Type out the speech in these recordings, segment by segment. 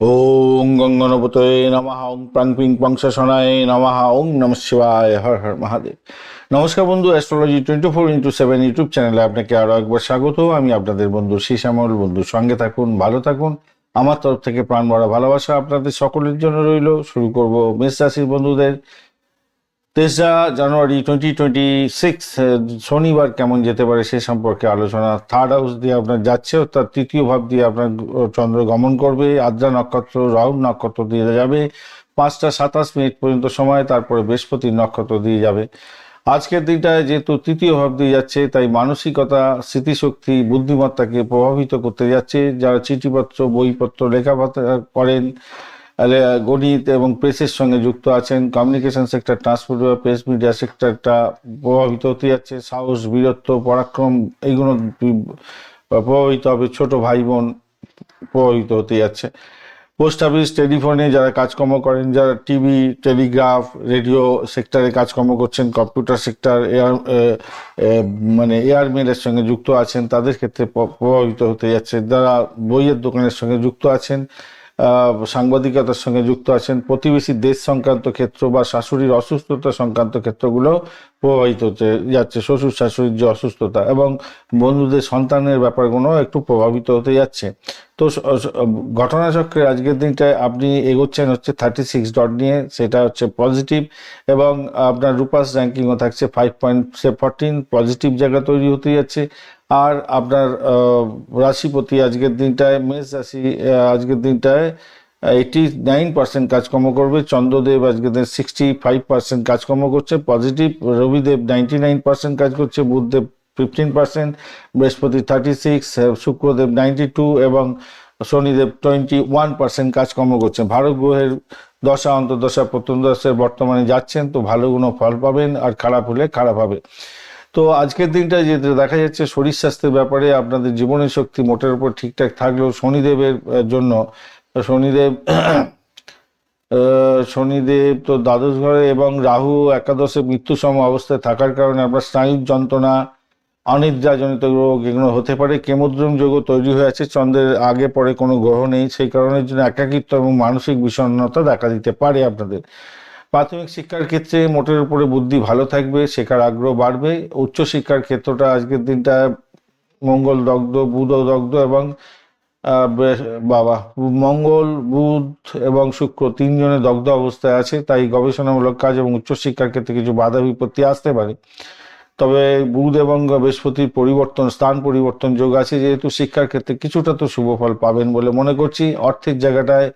ওং গঙ্গনপতয়ে নমঃ। ওং প্রাং পিং পংসাশনায় নমঃ। ওং নমঃ শিবায়। হর হর মহাদেব। নমস্কার বন্ধু, অ্যাস্ট্রোলজি 24x7 ইউটিউব চ্যানেলে আপনাকে আরো একবার স্বাগত। আমি আপনাদের বন্ধু শ্যামল। বন্ধু সঙ্গে থাকুন, ভালো থাকুন। আমার তরফ থেকে প্রাণ ভরা ভালোবাসা আপনাদের সকলের জন্য রইল। শুরু করব মেষ রাশির বন্ধুদের। 23 জানুয়ারি 2026 শনিবার কেমন যেতে পারে সে সম্পর্কে আলোচনা। থার্ড হাউস দিয়ে আপনার যাচ্ছে, অর্থাৎ তৃতীয় ভাব দিয়ে আপনার চন্দ্র গমন করবে। আদ্রা নক্ষত্র, রাহু নক্ষত্র দিয়ে যাবে 5টা 27 মিনিট পর্যন্ত সময়, তারপরে বৃহস্পতির নক্ষত্র দিয়ে যাবে। আজকের দিনটায় যেহেতু তৃতীয় ভাব দিয়ে যাচ্ছে, তাই মানসিকতা, স্মৃতিশক্তি, বুদ্ধিমত্তাকে প্রভাবিত করতে যাচ্ছে। যারা চিঠিপত্র, বইপত্র, লেখাপড়া করেন, গণিত এবং প্রেসের সঙ্গে যুক্ত আছেন, কমিউনিকেশন সেক্টর, ট্রান্সপোর্ট বা প্রেস মিডিয়া সেক্টরটা প্রভাবিত হতে যাচ্ছে। সাহস, বীরত্ব, পরাক্রম এইগুলো প্রভাবিত হবে। ছোট ভাই বোন প্রভাবিত হতে যাচ্ছে। পোস্ট অফিস, টেলিফোনে যারা কাজকর্ম করেন, যারা টিভি, টেলিগ্রাফ, রেডিও সেক্টরে কাজকর্ম করছেন, কম্পিউটার সেক্টর, এয়ারমেলের সঙ্গে যুক্ত আছেন, তাদের ক্ষেত্রে প্রভাবিত হতে যাচ্ছে। যারা বইয়ের দোকানের সঙ্গে যুক্ত আছেন, সাংবাদিকতার সঙ্গে যুক্ত আছেন, প্রতিবেশী দেশ সংক্রান্ত ক্ষেত্র বা শাশুড়ির অসুস্থতা সংক্রান্ত ক্ষেত্রগুলো প্রভাবিত হতে যাচ্ছে। শ্বশুর শাশুড়ির যে অসুস্থতা এবং বন্ধুদের সন্তানের ব্যাপারগুলো একটু প্রভাবিত হতে যাচ্ছে। তো ঘটনাচক্রে আজকের দিনটায় আপনি এগোচ্ছেন হচ্ছে 36 ডট নিয়ে, সেটা হচ্ছে পজিটিভ। এবং আপনার রূপাস র্যাঙ্কিংও থাকছে 5.14, পজিটিভ জায়গা তৈরি হতে যাচ্ছে। আর আপনার রাশিপতি আজকের দিনটায়, মেষ রাশি আজকের দিনটায় 89% কাজকর্ম করবে। চন্দ্রদেব আজকের দিন 65% কাজকর্ম করছে, পজিটিভ। রবিদেব 99% কাজ করছে, বুধদেব 15%, বৃহস্পতি 36, শুক্রদেব 92 এবং শনিদেব 21% কাজকর্ম করছেন। ভারত গ্রহের দশা, অন্তর্দশা, প্রত্যন্তদশায় বর্তমানে যাচ্ছেন, তো ভালো কোনো ফল পাবেন, আর খারাপ হলে খারাপ হবে। তো আজকের দিনটা যে দেখা যাচ্ছে শরীর স্বাস্থ্যের ব্যাপারে আপনাদের জীবনের শক্তি মোটের উপর ঠিকঠাক থাকলেও শনিদেবের জন্য, শনিদেব শনিদেব তো দ্বাদশ ঘরে এবং রাহু একাদশে মৃত্যুসম অবস্থায় থাকার কারণে আপনার স্নায়ুর যন্ত্রণা, অনিদ্রাজনিত রোগ এগুলো হতে পারে। কেমোদ্রম যোগও তৈরি হয়ে আছে, চন্দ্রের আগে পরে কোনো গ্রহ নেই, সেই কারণের জন্য একাকিত্ব এবং মানসিক বিষণ্ণতা দেখা দিতে পারে আপনাদের। প্রাথমিক শিক্ষার ক্ষেত্রে মোটের উপরে বুদ্ধি ভালো থাকবে, শেখার আগ্রহ বাড়বে। উচ্চশিক্ষার ক্ষেত্রটা আজকের দিনটা মঙ্গল দগ্ধ, বুধ দগ্ধ এবং বাবা মঙ্গল, বুধ এবং শুক্র তিনজনে দগ্ধ অবস্থায় আছে, তাই গবেষণামূলক কাজ এবং উচ্চশিক্ষার ক্ষেত্রে কিছু বাধা বিপত্তি আসতে পারে। তবে বুধ এবং বৃহস্পতির পরিবর্তন, স্থান পরিবর্তন যোগ আছে, যেহেতু শিক্ষার ক্ষেত্রে কিছুটা তো শুভ ফল পাবেন বলে মনে করছি। অর্থের জায়গাটায়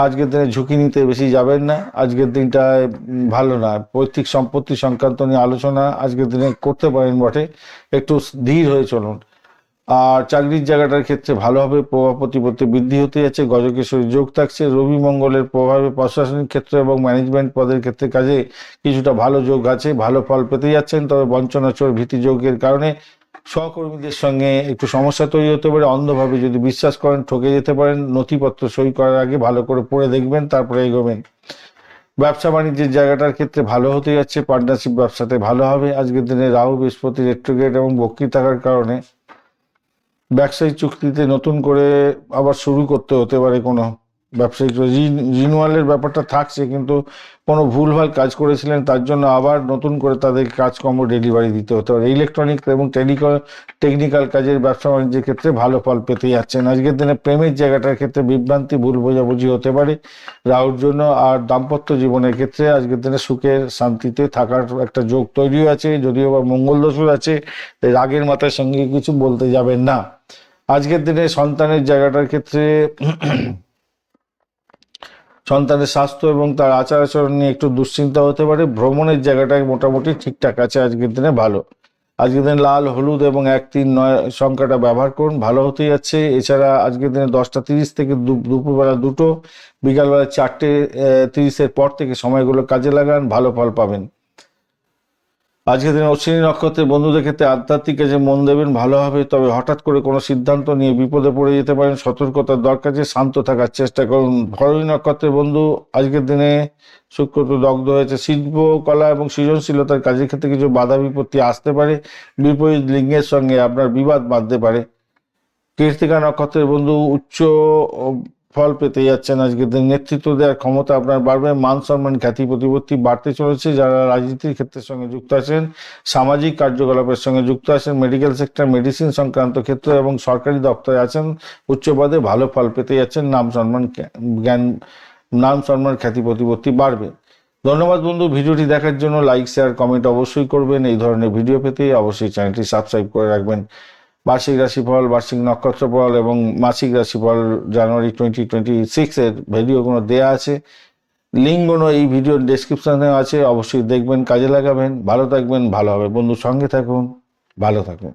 আজকের দিনে ঝুঁকি নিতে বেশি যাবেন না, আজকের দিনটায় ভালো না। পৈতৃক সম্পত্তি সংক্রান্ত নিয়ে আলোচনা আজকের দিনে করতে পারেন বটে, একটু ধীর হয়ে চলুন। আর চাকরির জায়গাটার ক্ষেত্রে ভালো হবে, প্রভাব প্রতিপত্তি বৃদ্ধি হতে যাচ্ছে, গজকেশ্বরী যোগ থাকছে। রবি মঙ্গলের প্রভাবে প্রশাসনিক ক্ষেত্র এবং ম্যানেজমেন্ট পদের ক্ষেত্রে কাজে কিছুটা ভালো যোগ আছে, ভালো ফল পেতে যাচ্ছেন। তবে বঞ্চনা, চোর, ভীতি যোগের কারণে সহকর্মীদের সঙ্গে একটু সমস্যা তৈরি হতে পারে। অন্ধভাবে যদি বিশ্বাস করেন ঠকে যেতে পারেন। নথিপত্র সই করার আগে ভালো করে পড়ে দেখবেন, তারপরে এগোবেন। ব্যবসা বাণিজ্যের জায়গাটার ক্ষেত্রে ভালো হতে যাচ্ছে, পার্টনারশিপ ব্যবসাতে ভালো হবে। আজকের দিনে রাহু বৃহস্পতি রেট্রোগ্রেড এবং বক্রী থাকার কারণে ব্যবসায়িক চুক্তিতে নতুন করে আবার শুরু করতে হতে পারে। কোনো ব্যবসায়িক রিনুয়ালের ব্যাপারটা থাকছে, কিন্তু কোনো ভুলভাল কাজ করেছিলেন তার জন্য আবার নতুন করে তাদের কাজকর্ম ডেলিভারি দিতে হতে পারে। ইলেকট্রনিক এবং টেকনিক্যাল কাজের ব্যবসা বাণিজ্যের ক্ষেত্রে ভালো ফল পেতে যাচ্ছেন। আজকের দিনে প্রেমের জায়গাটার ক্ষেত্রে বিভ্রান্তি, ভুল বোঝাবুঝি হতে পারে রাহুর জন্য। আর দাম্পত্য জীবনের ক্ষেত্রে আজকের দিনে সুখের শান্তিতে থাকার একটা যোগ তৈরিও আছে, যদিও বা মঙ্গল দোষও আছে, তাই রাগের মাথার সঙ্গে কিছু বলতে যাবেন না। আজকের দিনে সন্তানের জায়গাটার ক্ষেত্রে সন্তানের স্বাস্থ্য এবং তার আচার আচরণ নিয়ে একটু দুশ্চিন্তা হতে পারে। ভ্রমণের জায়গাটায় মোটামুটি ঠিকঠাক আছে, আজকের দিনে ভালো। আজকের দিনে লাল, হলুদ এবং 1, 3, 9 সংখ্যাটা ব্যবহার করুন, ভালো হতে যাচ্ছে। এছাড়া আজকের দিনে 10টা 30 থেকে দুপুরবেলা 2টো, বিকালবেলা 4টে 30-এর পর থেকে সময়গুলো কাজে লাগান, ভালো ফল পাবেন। আজকের দিনে অশ্বিনী নক্ষত্রের বন্ধুদের ক্ষেত্রে আধ্যাত্মিক কাজে মন দেবেন, ভালো হবে। তবে হঠাৎ করে কোনো সিদ্ধান্ত নিয়ে বিপদে পড়ে যেতে পারেন, সতর্কতার দরকার আছে, শান্ত থাকার চেষ্টা করুন। ভরণী নক্ষত্রের বন্ধু আজকের দিনে শুক্র তো দগ্ধ হয়েছে, শিল্প কলা এবং সৃজনশীলতার কাজের ক্ষেত্রে কিছু বাধা বিপত্তি আসতে পারে। বিপরীত লিঙ্গের সঙ্গে আপনার বিবাদ বাঁধতে পারে। কৃত্তিকা নক্ষত্রের বন্ধু উচ্চ ফল পেতে যাচ্ছেন। আজকের দিন নেতৃত্ব দেওয়ার ক্ষমতা আপনার বাড়বে, মান সম্মান খ্যাতি প্রতিপত্তি বাড়তে চলেছে। যারা রাজনীতির ক্ষেত্রের সঙ্গে যুক্ত আছেন, সামাজিক কার্যকলাপের সঙ্গে যুক্ত আছেন, মেডিকেল সেক্টর, মেডিসিন সংক্রান্ত ক্ষেত্র এবং সরকারি দপ্তরে আছেন, উচ্চ পদে ভালো ফল পেতে যাচ্ছেন। নাম সম্মান খ্যাতি প্রতিপত্তি বাড়বে। ধন্যবাদ বন্ধু, ভিডিওটি দেখার জন্য। লাইক, শেয়ার, কমেন্ট অবশ্যই করবেন। এই ধরনের ভিডিও পেতে অবশ্যই চ্যানেলটি সাবস্ক্রাইব করে রাখবেন। বার্ষিক রাশিফল, বার্ষিক নক্ষত্রফল এবং মাসিক রাশিফল জানুয়ারি 2026 এর ভিডিওগুলো দেয়া আছে। লিঙ্কগুলো এই ভিডিওর ডেসক্রিপশনে আছে, অবশ্যই দেখবেন, কাজে লাগাবেন। ভালো থাকবেন, ভালো হবে বন্ধু, সঙ্গে থাকুন, ভালো থাকুন।